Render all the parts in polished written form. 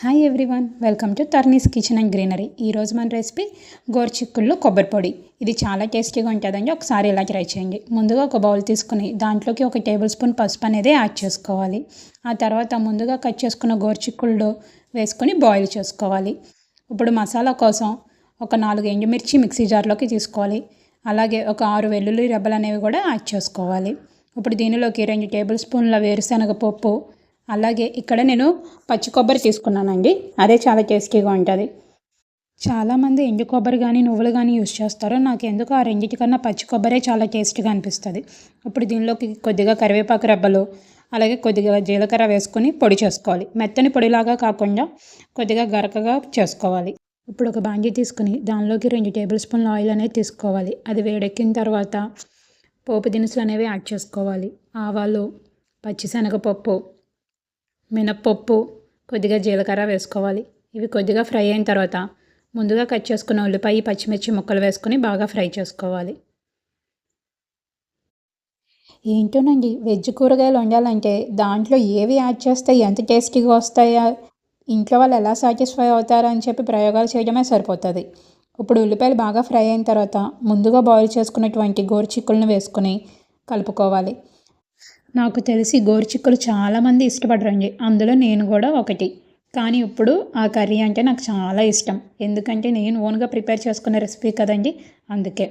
Hi everyone, welcome to తర్నీస్ kitchen and greenery. ఈరోజు మన రెసిపీ గోరుచిక్కుళ్ళు కొబ్బరి పొడి. ఇది చాలా టేస్టీగా ఉంటుందండి. ఒకసారి ఇలా ట్రై చేయండి. ముందుగా ఒక బౌల్ తీసుకుని దాంట్లోకి 1 టేబుల్ స్పూన్ పసుపు అనేది యాడ్ చేసుకోవాలి. ఆ తర్వాత ముందుగా కట్ చేసుకున్న గోరుచిక్కుళ్ళు వేసుకొని బాయిల్ చేసుకోవాలి. ఇప్పుడు మసాలా కోసం ఒక 4 ఎండుమిర్చి మిక్సీ జార్లోకి తీసుకోవాలి. అలాగే ఒక 6 వెల్లుల్లి రెబ్బలు అనేవి కూడా యాడ్ చేసుకోవాలి. ఇప్పుడు దీనిలోకి 2 టేబుల్ స్పూన్ల వేరుశనగ పప్పు, అలాగే ఇక్కడ నేను పచ్చి కొబ్బరి తీసుకున్నానండి. అదే చాలా టేస్టీగా ఉంటుంది. చాలామంది ఎండు కొబ్బరి కానీ నువ్వులు కానీ యూజ్ చేస్తారు. నాకు ఎందుకు ఆ రెండింటికన్నా పచ్చి కొబ్బరే చాలా టేస్టీగా అనిపిస్తుంది. ఇప్పుడు దీనిలోకి కొద్దిగా కరివేపాకు రెబ్బలు, అలాగే కొద్దిగా జీలకర్ర వేసుకొని పొడి చేసుకోవాలి. మెత్తని పొడిలాగా కాకుండా కొద్దిగా గరకగా చేసుకోవాలి. ఇప్పుడు ఒక బాండీ తీసుకుని దానిలోకి 2 టేబుల్ స్పూన్ల ఆయిల్ అనేది తీసుకోవాలి. అది వేడెక్కిన తర్వాత పోపు దినుసులు అనేవి యాడ్ చేసుకోవాలి. ఆవాలు, పచ్చిశనగపప్పు, మినప్పప్పు, కొద్దిగా జీలకర్ర వేసుకోవాలి. ఇవి కొద్దిగా ఫ్రై అయిన తర్వాత ముందుగా కట్ చేసుకున్న ఉల్లిపాయ, పచ్చిమిర్చి ముక్కలు వేసుకొని బాగా ఫ్రై చేసుకోవాలి. ఏంటోనండి, వెజ్ కూరగాయలు వండాలంటే దాంట్లో ఏవి యాడ్ చేస్తే ఎంత టేస్టీగా వస్తాయా, ఇంట్లో వాళ్ళు ఎలా సాటిస్ఫై అవుతారా అని చెప్పి ప్రయోగాలు చేయడమే సరిపోతుంది. ఇప్పుడు ఉల్లిపాయలు బాగా ఫ్రై అయిన తర్వాత ముందుగా బాయిల్ చేసుకున్నటువంటి గోరుచిక్కులను వేసుకొని కలుపుకోవాలి. నాకు తెలిసి గోరుచిక్కులు చాలామంది ఇష్టపడరండి, అందులో నేను కూడా ఒకటి. కానీ ఇప్పుడు ఆ కర్రీ అంటే నాకు చాలా ఇష్టం. ఎందుకంటే నేను ఓన్గా ప్రిపేర్ చేసుకున్న రెసిపీ కదండి, అందుకే.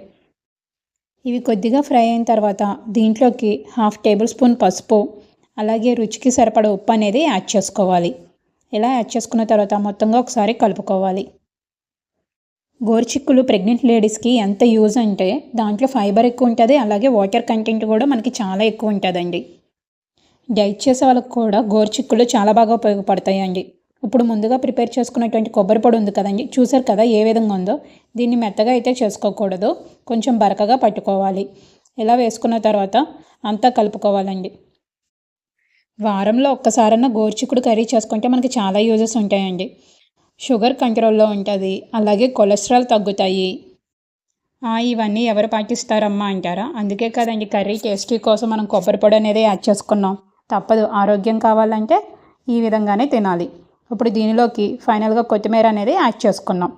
ఇవి కొద్దిగా ఫ్రై అయిన తర్వాత దీంట్లోకి 1/2 టేబుల్ స్పూన్ పసుపు, అలాగే రుచికి సరిపడ ఉప్పు అనేది యాడ్ చేసుకోవాలి. ఇలా యాడ్ చేసుకున్న తర్వాత మొత్తంగా ఒకసారి కలుపుకోవాలి. గోరుచిక్కులు ప్రెగ్నెంట్ లేడీస్కి ఎంత యూజ్ అంటే దాంట్లో ఫైబర్ ఎక్కువ ఉంటుంది, అలాగే వాటర్ కంటెంట్ కూడా మనకి చాలా ఎక్కువ ఉంటుందండి. డైట్ చేసే వాళ్ళకి కూడా గోరుచిక్కులు చాలా బాగా ఉపయోగపడతాయండి. ఇప్పుడు ముందుగా ప్రిపేర్ చేసుకున్నటువంటి కొబ్బరి పొడి ఉంది కదండి, చూసారు కదా ఏ విధంగా ఉందో. దీన్ని మెత్తగా అయితే చేసుకోకూడదు, కొంచెం బరకగా పట్టుకోవాలి. ఇలా వేసుకున్న తర్వాత అంతా కలుపుకోవాలండి. వారంలో ఒక్కసారన్నా గోరుచిక్కుడు కర్రీ చేసుకుంటే మనకి చాలా యూజెస్ ఉంటాయండి. షుగర్ కంట్రోల్లో ఉంటుంది, అలాగే కొలెస్ట్రాల్ తగ్గుతాయి. ఇవన్నీ ఎవరు పాటిస్తారమ్మా అంటారా? అందుకే కదండి కర్రీ టేస్టీ కోసం మనం కొబ్బరి పొడి అనేది యాడ్ చేసుకున్నాం. తప్పదు, ఆరోగ్యం కావాలంటే ఈ విధంగానే తినాలి. ఇప్పుడు దీనిలోకి ఫైనల్గా కొత్తిమీర అనేది యాడ్ చేసుకున్నాం.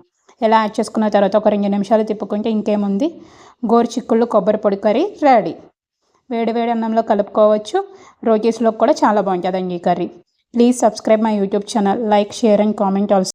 ఇలా యాడ్ చేసుకున్న తర్వాత ఒక 2 నిమిషాలు తిప్పుకుంటే ఇంకేముంది, గోరుచిక్కుళ్ళు కొబ్బరి పొడి కర్రీ రెడీ. వేడి వేడి అన్నంలో కలుపుకోవచ్చు, రోటీస్లో కూడా చాలా బాగుంటుందండి ఈ curry. Please subscribe my YouTube channel, like, share and comment also.